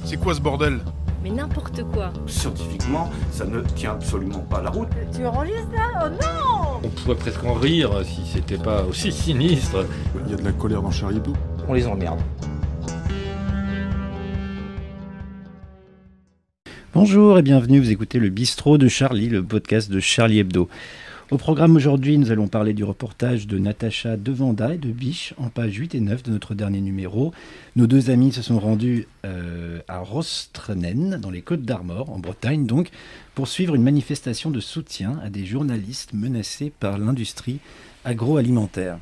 C'est quoi ce bordel? Mais n'importe quoi. Scientifiquement, ça ne tient absolument pas la route. Tu enregistres ça? Oh non! On pourrait presque en rire si c'était pas aussi sinistre. Il y a de la colère dans Charlie Hebdo. On les emmerde. Bonjour et bienvenue, vous écoutez le Bistrot de Charlie, le podcast de Charlie Hebdo. Au programme aujourd'hui, nous allons parler du reportage de Natacha Devanda et de Biche en pages 8 et 9 de notre dernier numéro. Nos deux amis se sont rendus à Rostrenen, dans les Côtes d'Armor, en Bretagne donc, pour suivre une manifestation de soutien à des journalistes menacés par l'industrie agroalimentaire.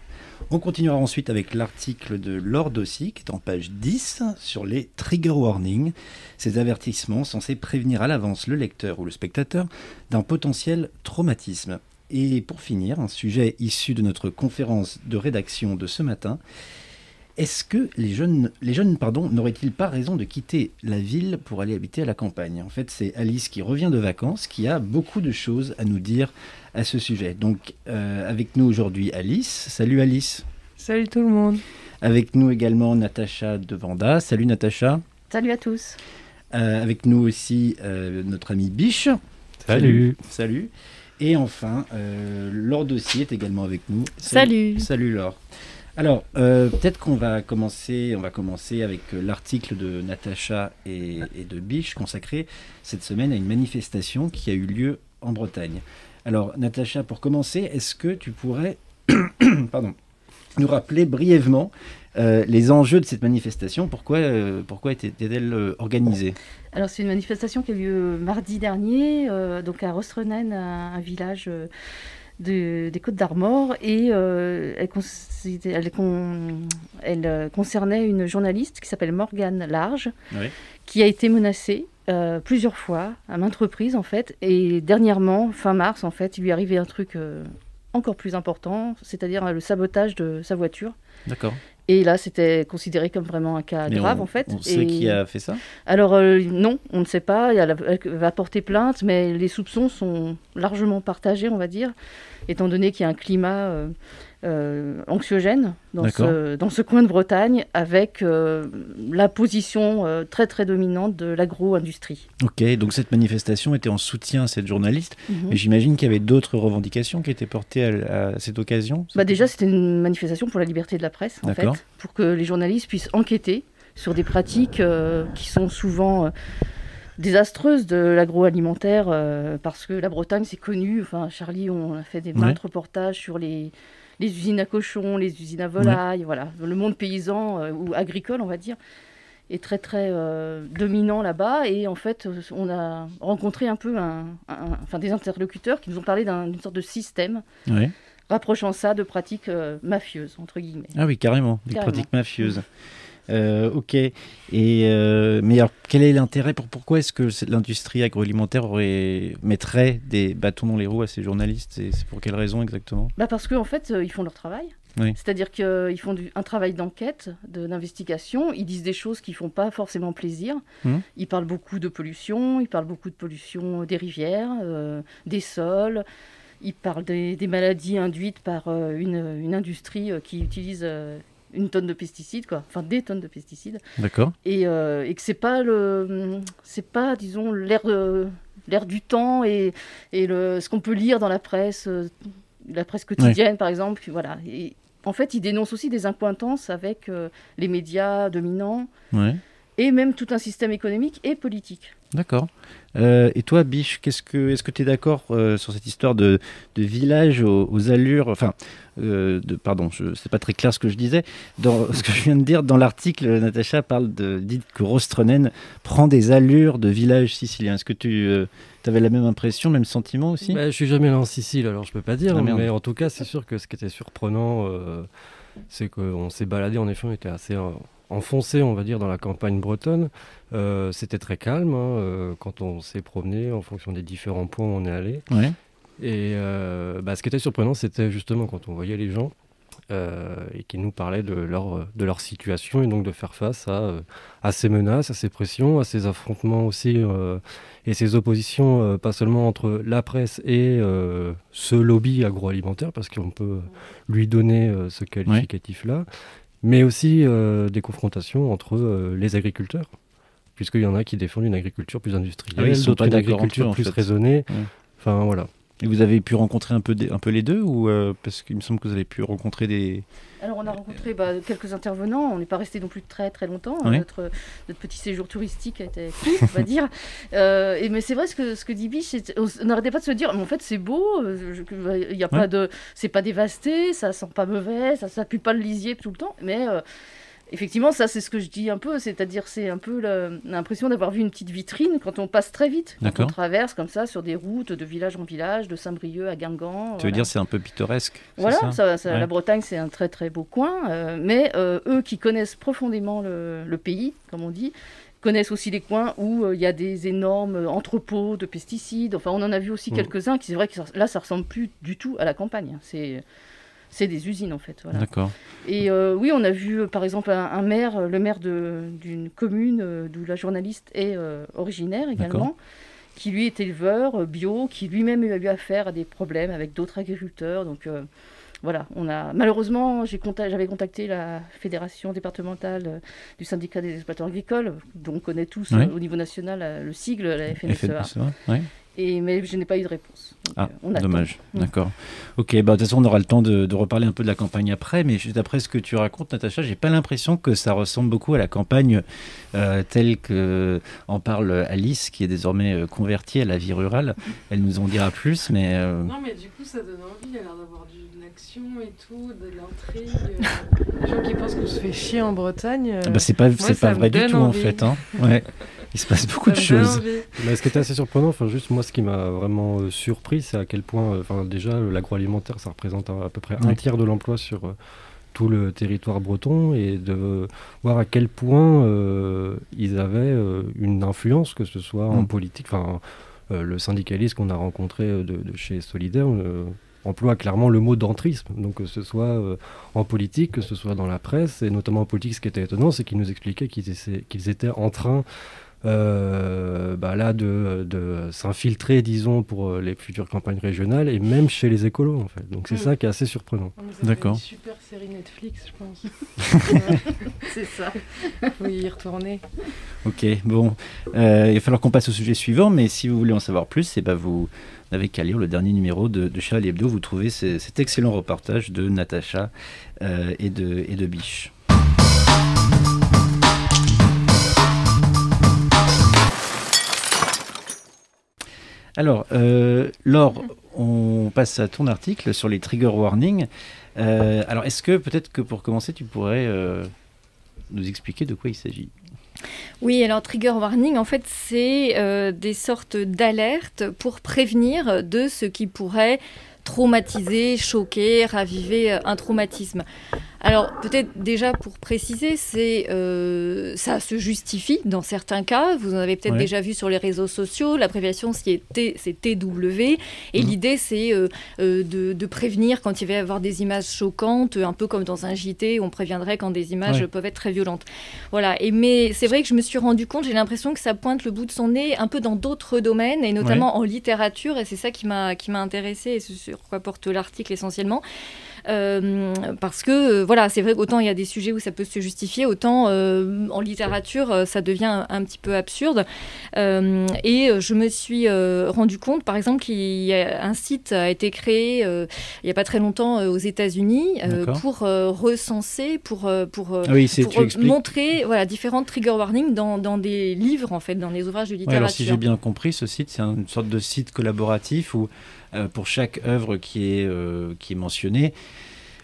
On continuera ensuite avec l'article de Laure Dossy, qui est en page 10, sur les trigger warnings, ces avertissements censés prévenir à l'avance le lecteur ou le spectateur d'un potentiel traumatisme. Et pour finir, un sujet issu de notre conférence de rédaction de ce matin, est-ce que les jeunes n'auraient-ils pas raison de quitter la ville pour aller habiter à la campagne? En fait, c'est Alice qui revient de vacances, qui a beaucoup de choses à nous dire à ce sujet. Donc, avec nous aujourd'hui Alice. Salut Alice. Salut tout le monde. Avec nous également Natacha Devanda. Salut Natacha. Salut à tous. Avec nous aussi notre ami Biche. Salut. Salut. Et enfin, Laure Dossy est également avec nous. Salut. Salut Laure. Alors, peut-être qu'on va commencer avec l'article de Natacha et de Biche consacré cette semaine à une manifestation qui a eu lieu en Bretagne. Alors, Natacha, pour commencer, est-ce que tu pourrais nous rappeler brièvement les enjeux de cette manifestation? Pourquoi était-elle organisée? Alors c'est une manifestation qui a eu lieu mardi dernier, donc à Rostrenen, un village des Côtes d'Armor, et elle concernait une journaliste qui s'appelle Morgane Large, Oui. qui a été menacée plusieurs fois, à maintes reprises en fait, et dernièrement, fin mars en fait, il lui est arrivé un truc encore plus important, c'est-à-dire le sabotage de sa voiture. D'accord. Et là, c'était considéré comme vraiment un cas Mais grave, en fait. On sait qui a fait ça? Alors, non, on ne sait pas. Elle va porter plainte, mais les soupçons sont largement partagés, on va dire, étant donné qu'il y a un climat anxiogène dans ce coin de Bretagne, avec la position très, très dominante de l'agro-industrie. Ok, donc cette manifestation était en soutien à cette journaliste, mais j'imagine qu'il y avait d'autres revendications qui étaient portées à cette occasion? Déjà, c'était une manifestation pour la liberté de la presse, en fait, D'accord. pour que les journalistes puissent enquêter sur des pratiques qui sont souvent désastreuses de l'agroalimentaire, parce que la Bretagne, c'est connu. Enfin, Charlie, on a fait des maintes reportages sur les usines à cochons, les usines à volailles, voilà. Le monde paysan ou agricole, on va dire, est très, très dominant là-bas. Et en fait, on a rencontré un peu des interlocuteurs qui nous ont parlé d'une sorte de système. Oui. Rapprochant ça de pratiques mafieuses, entre guillemets. Ah oui, carrément, des pratiques mafieuses. Ok. Mais alors, quel est l'intérêt pourquoi est-ce que l'industrie agroalimentaire mettrait des bâtons dans les roues à ces journalistes? C'est pour quelle raison exactement? Parce qu'en fait, ils font leur travail. Oui. C'est-à-dire qu'ils font un travail d'enquête, d'investigation. Ils disent des choses qui ne font pas forcément plaisir. Ils parlent beaucoup de pollution. Ils parlent beaucoup de pollution des rivières, des sols. Ils parlent des maladies induites par une industrie qui utilise une tonne de pesticides, des tonnes de pesticides. D'accord. Et que c'est pas, disons, l'air du temps et ce qu'on peut lire dans la presse quotidienne, par exemple. Voilà. Et en fait, ils dénoncent aussi des incohérences avec les médias dominants et même tout un système économique et politique. D'accord. Et toi, Biche, est-ce que tu es d'accord sur cette histoire de village aux allures, c'est pas très clair ce que je disais. Dans ce que je viens de dire, dans l'article, Natacha dit que Rostrenen prend des allures de village sicilien. Est-ce que tu avais la même impression, même sentiment aussi? Je suis jamais allé en Sicile, alors je peux pas dire, Ah, merde. mais en tout cas, c'est sûr que ce qui était surprenant, c'est qu'on s'est baladé, en effet, on était assez enfoncé, on va dire, dans la campagne bretonne. C'était très calme quand on s'est promené en fonction des différents points où on est allé. Ouais. Et ce qui était surprenant, c'était justement quand on voyait les gens et qu'ils nous parlaient de leur situation, et donc de faire face à ces menaces, à ces pressions, à ces affrontements aussi, et ces oppositions, pas seulement entre la presse et ce lobby agroalimentaire, parce qu'on peut lui donner ce qualificatif-là, mais aussi des confrontations entre les agriculteurs. puisqu'il y en a qui défendent une agriculture plus industrielle, Ah oui, ils sont d'autres pas une d'accord agriculture entre eux, en plus fait. raisonnée. Ouais. Enfin, voilà. Et vous avez pu rencontrer un peu les deux ou parce qu'il me semble que vous avez pu rencontrer des... Alors on a rencontré quelques intervenants, on n'est pas resté non plus très très longtemps, Oui. notre petit séjour touristique a été court, on va dire. Mais c'est vrai ce que dit Biche, on n'arrêtait pas de se dire, mais en fait c'est beau, il y a pas de, c'est pas dévasté, ça sent pas mauvais, ça pue pas le lisier tout le temps, mais effectivement ça c'est ce que je dis un peu, c'est-à-dire c'est un peu l'impression d'avoir vu une petite vitrine quand on passe très vite, quand on traverse comme ça sur des routes de village en village, de Saint-Brieuc à Guingamp. Tu veux dire c'est un peu pittoresque, voilà, c'est ça ouais. La Bretagne, c'est un très très beau coin, mais eux qui connaissent profondément le pays, comme on dit, connaissent aussi les coins où il y a des énormes entrepôts de pesticides. Enfin, on en a vu aussi quelques-uns qui, c'est vrai que là, ça ressemble plus du tout à la campagne. C'est des usines, en fait. Voilà. D'accord. Et oui, on a vu, par exemple, un maire, le maire d'une commune d'où la journaliste est originaire également, D'accord. qui lui est éleveur bio, qui lui-même a eu affaire à des problèmes avec d'autres agriculteurs. Donc voilà, malheureusement, j'avais contacté la fédération départementale du syndicat des exploitants agricoles, dont on connaît tous au niveau national le sigle, la FNSEA. Ouais. Mais je n'ai pas eu de réponse. Donc, on attend. Dommage. D'accord. Ok, de toute façon, on aura le temps de reparler un peu de la campagne après, mais juste après ce que tu racontes, Natacha, j'ai pas l'impression que ça ressemble beaucoup à la campagne telle que en parle Alice, qui est désormais convertie à la vie rurale. Elle nous en dira plus, mais... Non, mais du coup, ça donne envie. Il y a l'air d'avoir de l'action et tout, de l'intrigue. Les gens qui pensent qu'on se fait chier en Bretagne. c'est pas vrai du tout, en fait. Hein. Ouais. Il se passe beaucoup de choses. Mais ce qui était assez surprenant, juste moi, ce qui m'a vraiment surpris, c'est à quel point, déjà, l'agroalimentaire, ça représente à peu près un tiers de l'emploi sur tout le territoire breton, et de voir à quel point ils avaient une influence, que ce soit en politique. Le syndicaliste qu'on a rencontré de chez Solidaire emploie clairement le mot d'entrisme, donc que ce soit en politique, que ce soit dans la presse, et notamment en politique. Ce qui était étonnant, c'est qu'ils nous expliquaient qu'ils étaient en train de s'infiltrer, disons, pour les futures campagnes régionales, et même chez les écolos, en fait. Donc c'est ça qui est assez surprenant. D'accord. Une super série Netflix, je pense. C'est ça. Faut y retourner. Ok, bon. Il va falloir qu'on passe au sujet suivant, mais si vous voulez en savoir plus, vous n'avez qu'à lire le dernier numéro de Charlie Hebdo. Vous trouvez cet excellent reportage de Natacha et de Biche. Alors, Laure, on passe à ton article sur les trigger warnings. Alors, est-ce que peut-être que pour commencer, tu pourrais nous expliquer de quoi il s'agit ? Oui, alors trigger warning, en fait, c'est des sortes d'alertes pour prévenir de ce qui pourrait traumatiser, choquer, raviver un traumatisme. Alors, peut-être déjà pour préciser, ça se justifie dans certains cas. Vous en avez peut-être déjà vu sur les réseaux sociaux. L'abréviation, c'est TW. Et l'idée, c'est de prévenir quand il va y avoir des images choquantes, un peu comme dans un JT, où on préviendrait quand des images peuvent être très violentes. Voilà. Mais c'est vrai que je me suis rendu compte, j'ai l'impression que ça pointe le bout de son nez un peu dans d'autres domaines, et notamment en littérature. Et c'est ça qui m'a intéressée, et c'est sur quoi porte l'article essentiellement. Parce que voilà, c'est vrai qu'autant il y a des sujets où ça peut se justifier, autant en littérature ça devient un petit peu absurde. Et je me suis rendu compte, par exemple, qu'il y a un site a été créé il n'y a pas très longtemps aux États-Unis pour recenser, pour montrer différentes trigger warnings dans des livres, en fait, dans les ouvrages de littérature. Alors si j'ai bien compris, ce site, c'est une sorte de site collaboratif où pour chaque œuvre qui est mentionnée,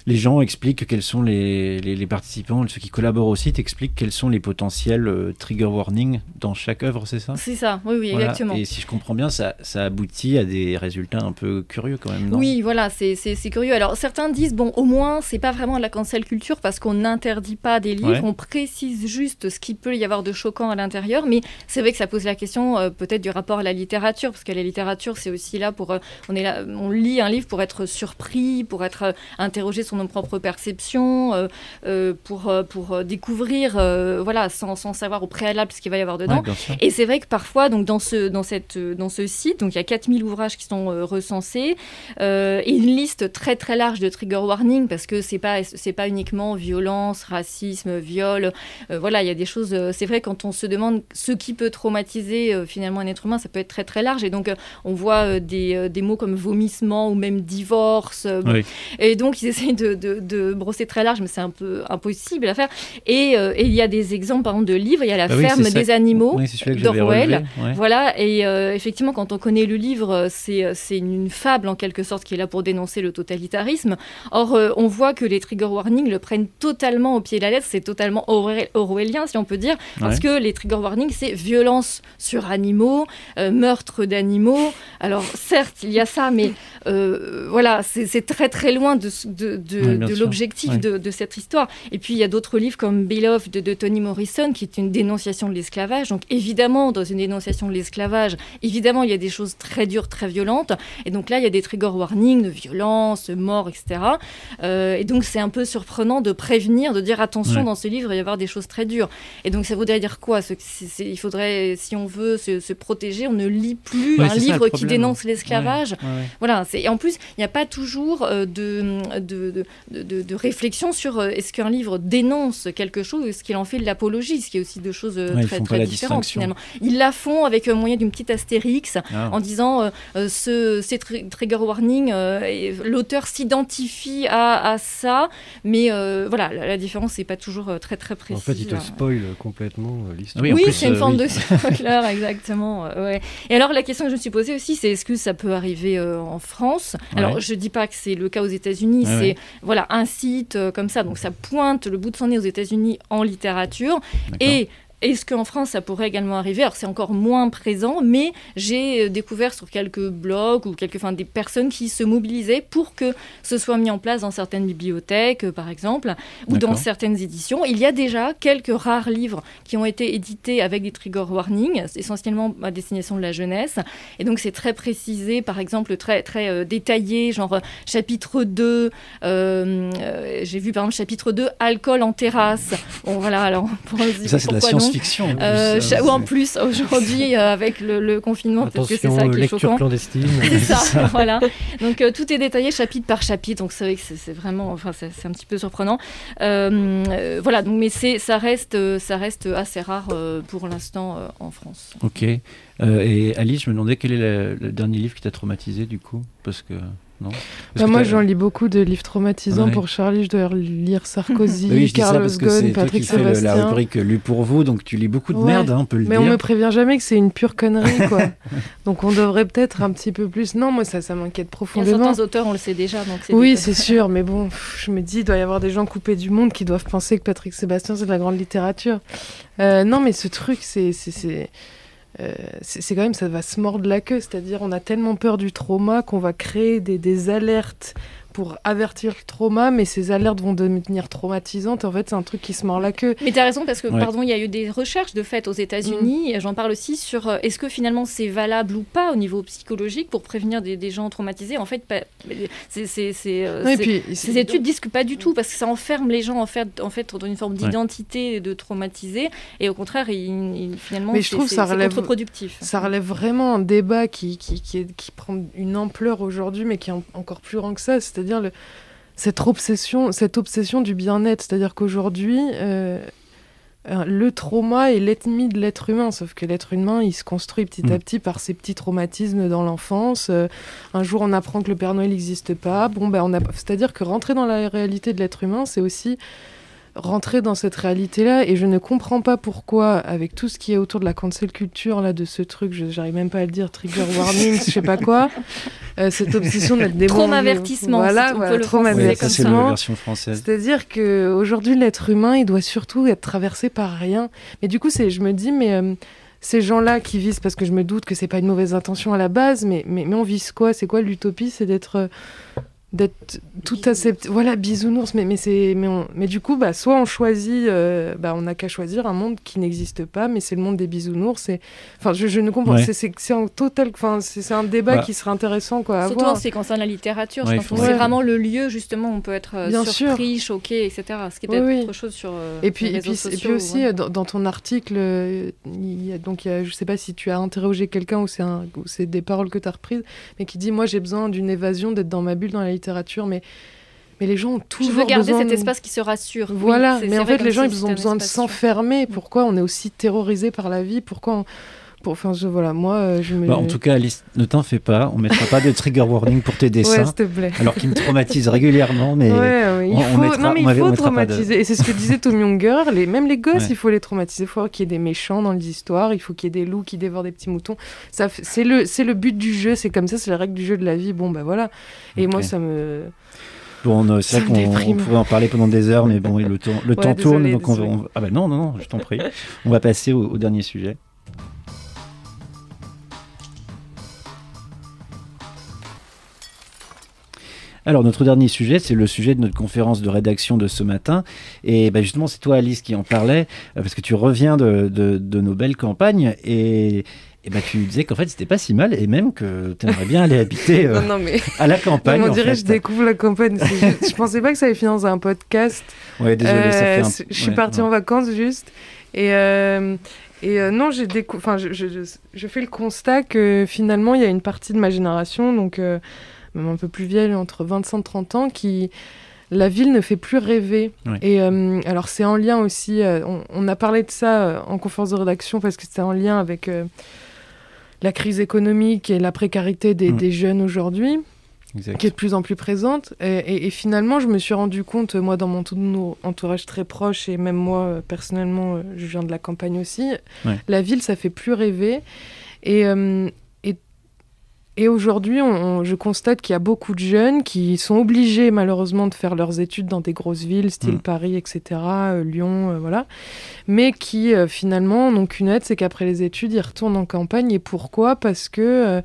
les gens expliquent quels sont les participants, ceux qui collaborent au site expliquent quels sont les potentiels trigger warnings dans chaque œuvre, c'est ça ? C'est ça, oui, voilà. Exactement. Et si je comprends bien, ça aboutit à des résultats un peu curieux quand même, non ? Oui, voilà, c'est curieux. Alors certains disent, bon, au moins, c'est pas vraiment de la cancel culture parce qu'on n'interdit pas des livres, on précise juste ce qu'il peut y avoir de choquant à l'intérieur, mais c'est vrai que ça pose la question peut-être du rapport à la littérature, parce que la littérature, c'est aussi là pour... on lit un livre pour être surpris, pour être interrogé sur sur nos propres perceptions, pour découvrir, sans savoir au préalable ce qu'il va y avoir dedans. Ouais, et c'est vrai que parfois, donc dans ce site, donc il y a 4000 ouvrages qui sont recensés, et une liste très très large de trigger warning, parce que c'est pas uniquement violence, racisme, viol. Il y a des choses. C'est vrai, quand on se demande ce qui peut traumatiser finalement un être humain, ça peut être très très large. Et donc on voit des mots comme vomissement ou même divorce. Et donc ils essayent de brosser très large, mais c'est un peu impossible à faire. Et il y a des exemples, par exemple, de livres. Il y a La ferme des animaux d'Orwell. Voilà. Et effectivement, quand on connaît le livre, c'est une fable en quelque sorte qui est là pour dénoncer le totalitarisme. Or, on voit que les trigger warnings le prennent totalement au pied de la lettre. C'est totalement orwellien, si on peut dire, parce que les trigger warnings, c'est violence sur animaux, meurtre d'animaux. Alors, certes, il y a ça, mais c'est très très loin de l'objectif de cette histoire. Et puis, il y a d'autres livres comme Beloved de Toni Morrison, qui est une dénonciation de l'esclavage. Donc, évidemment, dans une dénonciation de l'esclavage, évidemment, il y a des choses très dures, très violentes. Et donc là, il y a des trigger warnings de violence, mort, etc. Et donc, c'est un peu surprenant de prévenir, de dire attention, dans ce livre, il va y avoir des choses très dures. Et donc, ça voudrait dire quoi ? Il faudrait, si on veut se protéger, on ne lit plus un livre qui dénonce l'esclavage. Voilà. Et en plus, il n'y a pas toujours de réflexion sur est-ce qu'un livre dénonce quelque chose ou est-ce qu'il en fait de l'apologie, ce qui est aussi deux choses très, très différentes finalement. Ils la font avec un moyen d'une petite astérix en disant ces trigger warning, l'auteur s'identifie à ça, mais la différence n'est pas toujours très très précise. En fait, il te spoil complètement l'histoire. Oui, c'est une forme de spoiler, exactement. Et alors, la question que je me suis posée aussi, c'est est-ce que ça peut arriver en France ? Alors, je ne dis pas que c'est le cas aux États-Unis, c'est un site comme ça, donc ça pointe le bout de son nez aux États-Unis en littérature. Et est-ce qu'en France, ça pourrait également arriver ? Alors, c'est encore moins présent, mais j'ai découvert sur quelques blogs ou des personnes qui se mobilisaient pour que ce soit mis en place dans certaines bibliothèques, par exemple, ou dans certaines éditions. Il y a déjà quelques rares livres qui ont été édités avec des trigger warnings, essentiellement à destination de la jeunesse. Et donc, c'est très précisé, par exemple, très, très détaillé, genre chapitre 2. J'ai vu, par exemple, chapitre 2, alcool en terrasse. Bon, voilà, alors, pour ça, c'est de la science-fiction. Ou en plus aujourd'hui avec le confinement, attention, peut-être que c'est ça qui est lecture choquant. Clandestine. C'est ça, voilà. Donc tout est détaillé chapitre par chapitre, donc c'est vrai que c'est vraiment, c'est un petit peu surprenant. Donc mais ça reste assez rare pour l'instant en France. Ok. Et Alice, je me demandais quel est le dernier livre qui t'a traumatisé du coup, parce que. Moi, j'en lis beaucoup de livres traumatisants. Pour Charlie, je dois lire Sarkozy, Carlos Ghosn, Patrick Sébastien. La rubrique Lu pour vous, donc tu lis beaucoup de merde, on peut le dire. Mais on me prévient jamais que c'est une pure connerie, quoi. Donc on devrait peut-être un petit peu plus. Non, moi, ça m'inquiète profondément. Il y a certains auteurs, on le sait déjà. Donc c'est sûr, mais bon, je me dis, il doit y avoir des gens coupés du monde qui doivent penser que Patrick Sébastien, c'est de la grande littérature. Non, mais ce truc, c'est quand même, ça va se mordre la queue, c'est-à-dire on a tellement peur du trauma qu'on va créer des alertes pour avertir le trauma, mais ces alertes vont devenir traumatisantes. En fait, c'est un truc qui se mord la queue. Mais tu as raison, parce que, il y a eu des recherches de fait aux États-Unis, et j'en parle aussi, sur est-ce que finalement c'est valable ou pas au niveau psychologique pour prévenir des gens traumatisés. En fait, ces études disent que pas du tout, parce que ça enferme les gens en fait dans une forme d'identité de traumatisé, et au contraire, finalement, mais je trouve c'est contre-productif. Ça relève vraiment un débat qui prend une ampleur aujourd'hui, mais qui est encore plus grand que ça, c'est-à-dire cette obsession du bien-être. C'est-à-dire qu'aujourd'hui, le trauma est l'ennemi de l'être humain, sauf que l'être humain, il se construit petit à petit par ses petits traumatismes dans l'enfance. Un jour, on apprend que le Père Noël n'existe pas. C'est-à-dire que rentrer dans la réalité de l'être humain, c'est aussi rentrer dans cette réalité-là, et je ne comprends pas pourquoi, avec tout ce qui est autour de la cancel culture, là, de ce truc, j'arrive même pas à le dire, trigger warning, je sais pas quoi, cette obsession d'être des traumavertissement, voilà, traumavertissement. C'est la version française. C'est-à-dire qu'aujourd'hui, l'être humain, il doit surtout être traversé par rien. Mais du coup, je me dis, ces gens-là qui visent, parce que je me doute que c'est pas une mauvaise intention à la base, mais on vise quoi ? C'est quoi l'utopie ? C'est d'être d'être tout accepté. Voilà, bisounours. Mais du coup, soit on choisit, on n'a qu'à choisir un monde qui n'existe pas, mais c'est le monde des bisounours. Enfin, je ne comprends. Ouais. C'est un total. Enfin, c'est un débat qui serait intéressant, quoi. Surtout en ce qui concerne la littérature. Ouais, je pense que c'est vraiment le lieu justement où on peut être Bien surpris, choqué, etc. Ce qui est peut-être autre chose sur et puis les réseaux sociaux. Et puis aussi, dans ton article, je sais pas si tu as interrogé quelqu'un ou c'est des paroles que tu as reprises, mais qui dit, moi j'ai besoin d'une évasion, d'être dans ma bulle dans la littérature, mais les gens ont toujours besoin... Je veux garder cet espace qui se rassure. Voilà, oui, mais en fait les gens ils ont besoin de s'enfermer. Pourquoi on est aussi terrorisé par la vie? Pourquoi en tout cas, Alice, ne t'en fais pas, on ne mettra pas de trigger warning pour tes dessins, s'il te plaît. Alors qu'ils me traumatisent régulièrement, mais il faut traumatiser. Et c'est ce que disait Tom Younger, même les gosses, il faut les traumatiser. Il faut qu'il y ait des méchants dans les histoires, il faut qu'il y ait des loups qui dévorent des petits moutons. C'est le but du jeu, c'est comme ça, c'est la règle du jeu de la vie. Bon, voilà. Et moi, ça me... Bon, c'est vrai qu'on pourrait en parler pendant des heures, mais bon, le temps tourne, donc Ah bah non, je t'en prie. On va passer au dernier sujet. Alors, notre dernier sujet, c'est le sujet de notre conférence de rédaction de ce matin. Et justement, c'est toi, Alice, qui en parlait, parce que tu reviens de nos belles campagnes. Et tu disais qu'en fait, c'était pas si mal, et même que tu aimerais bien aller habiter à la campagne. On dirait que je découvre la campagne. Je pensais pas que ça allait finir dans un podcast. Ouais, désolé, ça fait je suis partie en vacances, juste. Non, je fais le constat que finalement, il y a une partie de ma génération, donc... même un peu plus vieille, entre 25 et 30 ans, la ville ne fait plus rêver. Ouais. Et alors, c'est en lien aussi... on a parlé de ça en conférence de rédaction parce que c'était en lien avec la crise économique et la précarité des jeunes aujourd'hui, qui est de plus en plus présente. Et finalement, je me suis rendu compte, moi, dans mon entourage très proche, et même moi, personnellement, je viens de la campagne aussi, la ville, ça fait plus rêver. Et aujourd'hui, je constate qu'il y a beaucoup de jeunes qui sont obligés, malheureusement, de faire leurs études dans des grosses villes, style Paris, etc., Lyon, voilà. Mais qui, finalement, n'ont qu'une aide, c'est qu'après les études, ils retournent en campagne. Et pourquoi ? Parce que...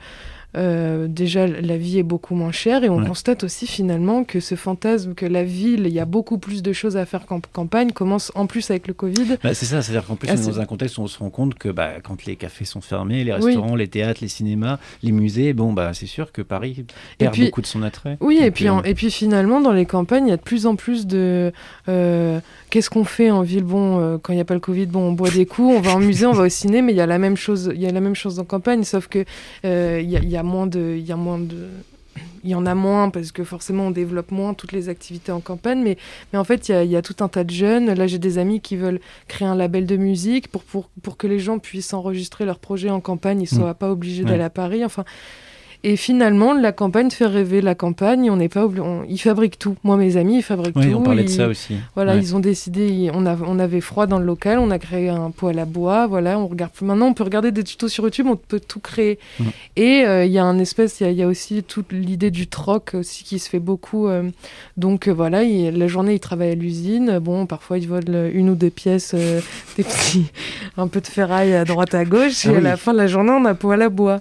déjà, la vie est beaucoup moins chère et on constate aussi finalement que ce fantasme que la ville, il y a beaucoup plus de choses à faire qu'en campagne, commence en plus avec le Covid. C'est ça, c'est-à-dire qu'en plus, on est dans un contexte où on se rend compte que quand les cafés sont fermés, les restaurants, les théâtres, les cinémas, les musées, c'est sûr que Paris perd beaucoup de son attrait. Oui, et puis finalement, dans les campagnes, il y a de plus en plus de... qu'est-ce qu'on fait en ville ? Quand il n'y a pas le Covid, on boit des coups, on va en musée, on va au ciné, mais il y a la même chose en campagne, sauf que il y en a moins parce que forcément on développe moins toutes les activités en campagne, mais en fait il y a tout un tas de jeunes. Là j'ai des amis qui veulent créer un label de musique pour que les gens puissent enregistrer leurs projets en campagne, ils ne soient pas obligés d'aller à Paris. Et finalement, la campagne fait rêver. La campagne, on n'est pas ils fabriquent tout. Moi, mes amis, ils fabriquent tout. Oui, on parlait de ça aussi. Voilà, ils ont décidé. On avait froid dans le local. On a créé un poêle à bois. Voilà, maintenant, on peut regarder des tutos sur YouTube. On peut tout créer. Et il y a il y a aussi toute l'idée du troc aussi qui se fait beaucoup. Donc voilà, la journée, ils travaillent à l'usine. Parfois, ils volent une ou deux pièces, un peu de ferraille à droite à gauche. Et à la fin de la journée, on a poêle à bois.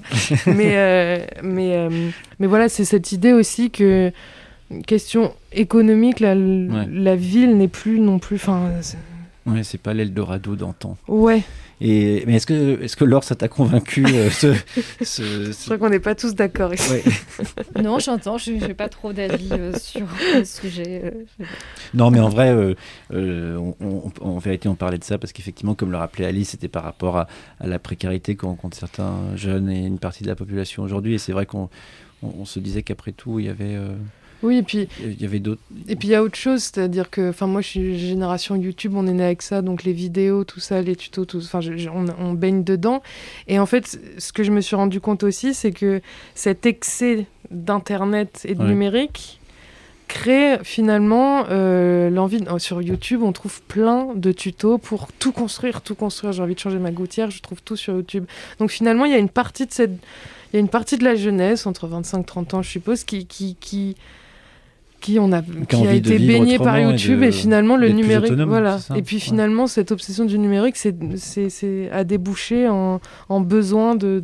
Mais voilà, c'est cette idée aussi que, question économique, la ville n'est plus non plus... c'est pas l'Eldorado d'antan. Ouais. Mais est-ce que Laure, ça t'a convaincu Je crois qu'on n'est pas tous d'accord ici. Ouais. Non, j'entends, je n'ai pas trop d'avis sur le sujet. Non, mais en vrai, en vérité, on parlait de ça parce qu'effectivement, comme le rappelait Alice, c'était par rapport à la précarité que rencontrent certains jeunes et une partie de la population aujourd'hui. Et c'est vrai qu'on se disait qu'après tout, il y avait... Oui, et puis il y avait d'autres. Et puis il y a autre chose, c'est-à-dire que, moi, je suis génération YouTube, on est né avec ça, donc les vidéos, tout ça, les tutos, on baigne dedans. Et en fait, ce que je me suis rendu compte aussi, c'est que cet excès d'internet et de numérique crée finalement l'envie. Sur YouTube, on trouve plein de tutos pour tout construire. J'ai envie de changer ma gouttière, je trouve tout sur YouTube. Donc finalement, il y a une partie de la jeunesse, entre 25 et 30 ans, je suppose, qui qui a envie de été vivre baigné par autrement et YouTube de- et finalement le d'être plus numérique, autonome, voilà. c'est ça, Et puis ouais. finalement cette obsession du numérique, c'est à déboucher en besoin de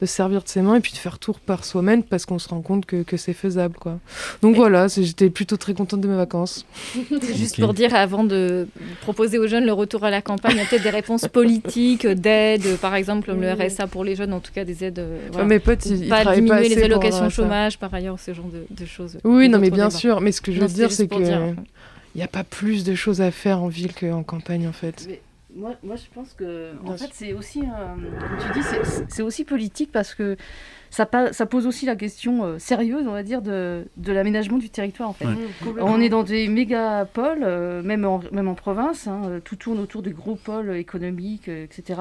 servir de ses mains et puis de faire tout par soi-même parce qu'on se rend compte que c'est faisable, quoi. Donc voilà, j'étais plutôt très contente de mes vacances. C'est juste Ok. pour dire, avant de proposer aux jeunes le retour à la campagne, il y a peut-être des réponses politiques, d'aide, par exemple, comme le RSA pour les jeunes, en tout cas des aides. Voilà. Mes potes, ils Pas travaillent pas diminuer assez les pour allocations avoir ça. chômage, par ailleurs, ce genre de choses. Oui, non, mais D'autres bien débats. sûr. Mais ce que je Non, veux dire, c'était c'est juste pour que dire. il n'y a pas plus de choses à faire en ville qu'en campagne, en fait. Mais moi, je pense que Bien en sûr. fait, c'est aussi, comme tu dis, c'est aussi politique parce que ça pose aussi la question sérieuse, on va dire, de l'aménagement du territoire, en fait. Ouais. On est dans des mégapoles, même en province, hein, tout tourne autour de gros pôles économiques, etc.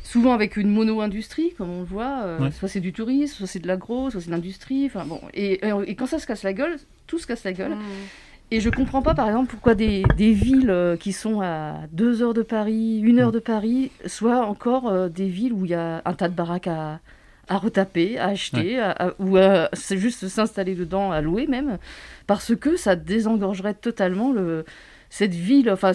Souvent avec une mono-industrie, comme on le voit, Ouais. soit c'est du tourisme, soit c'est de l'agro, soit c'est de l'industrie, enfin bon. Et quand ça se casse la gueule, tout se casse la gueule. Et je comprends pas, par exemple, pourquoi des villes qui sont à 2 heures de Paris, 1 heure de Paris, soient encore des villes où il y a un tas de baraques à retaper, à acheter, ou c'est juste s'installer dedans, à louer même, parce que ça désengorgerait totalement cette ville. Enfin,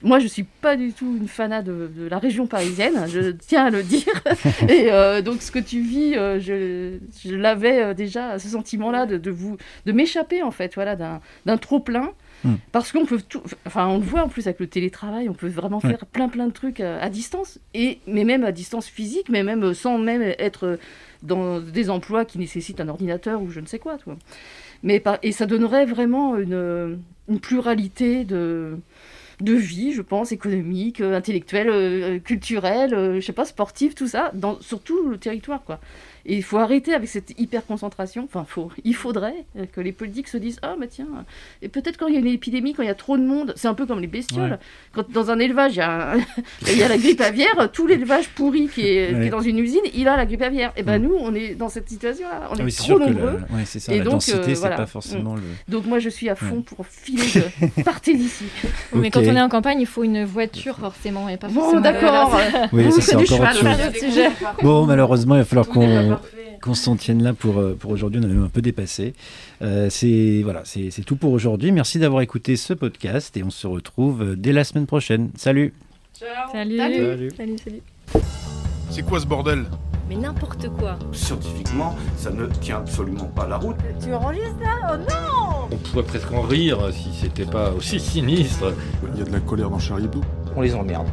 moi, je suis pas du tout une fanat de la région parisienne, je tiens à le dire. Et donc, ce que tu vis, je l'avais déjà, ce sentiment-là de m'échapper, en fait, voilà, d'un trop-plein. Parce qu'on peut tout, enfin on le voit en plus avec le télétravail, on peut vraiment faire plein de trucs à distance, mais même à distance physique, mais même sans même être dans des emplois qui nécessitent un ordinateur ou je ne sais quoi, tu vois. Et ça donnerait vraiment une pluralité de vie, je pense, économique, intellectuelle, culturelle, je sais pas, sportive, tout ça, sur tout le territoire, quoi. Et il faut arrêter avec cette hyper-concentration. Enfin, il faudrait que les politiques se disent « Ah, bah tiens, et peut-être quand il y a une épidémie, quand il y a trop de monde, c'est un peu comme les bestioles. Ouais. Quand dans un élevage, il y a la grippe aviaire, tout l'élevage pourri qui est dans une usine, il a la grippe aviaire. Et ben nous, on est dans cette situation-là. On est c'est trop sûr que nombreux. ouais, c'est ça, Et la donc, densité, c'est voilà. pas forcément le... Donc moi, je suis à fond pour filer partez d'ici. Mais Ok. quand on est en campagne, il faut une voiture, forcément, et pas Bon, forcément... d'accord. Oui, ça c'est Du encore autre cheval, chose. autre sujet. Bon, malheureusement, il va falloir qu'on s'en tienne là pour aujourd'hui. On a même un peu dépassé. C'est tout pour aujourd'hui. Merci d'avoir écouté ce podcast et on se retrouve dès la semaine prochaine. Salut. Salut. Salut. Salut. C'est quoi ce bordel? Mais n'importe quoi. Scientifiquement, ça ne tient absolument pas la route. Tu enregistres là? Oh non! On pourrait presque en rire si c'était pas aussi sinistre. Il y a de la colère dans Charlie Hebdo. On les emmerde.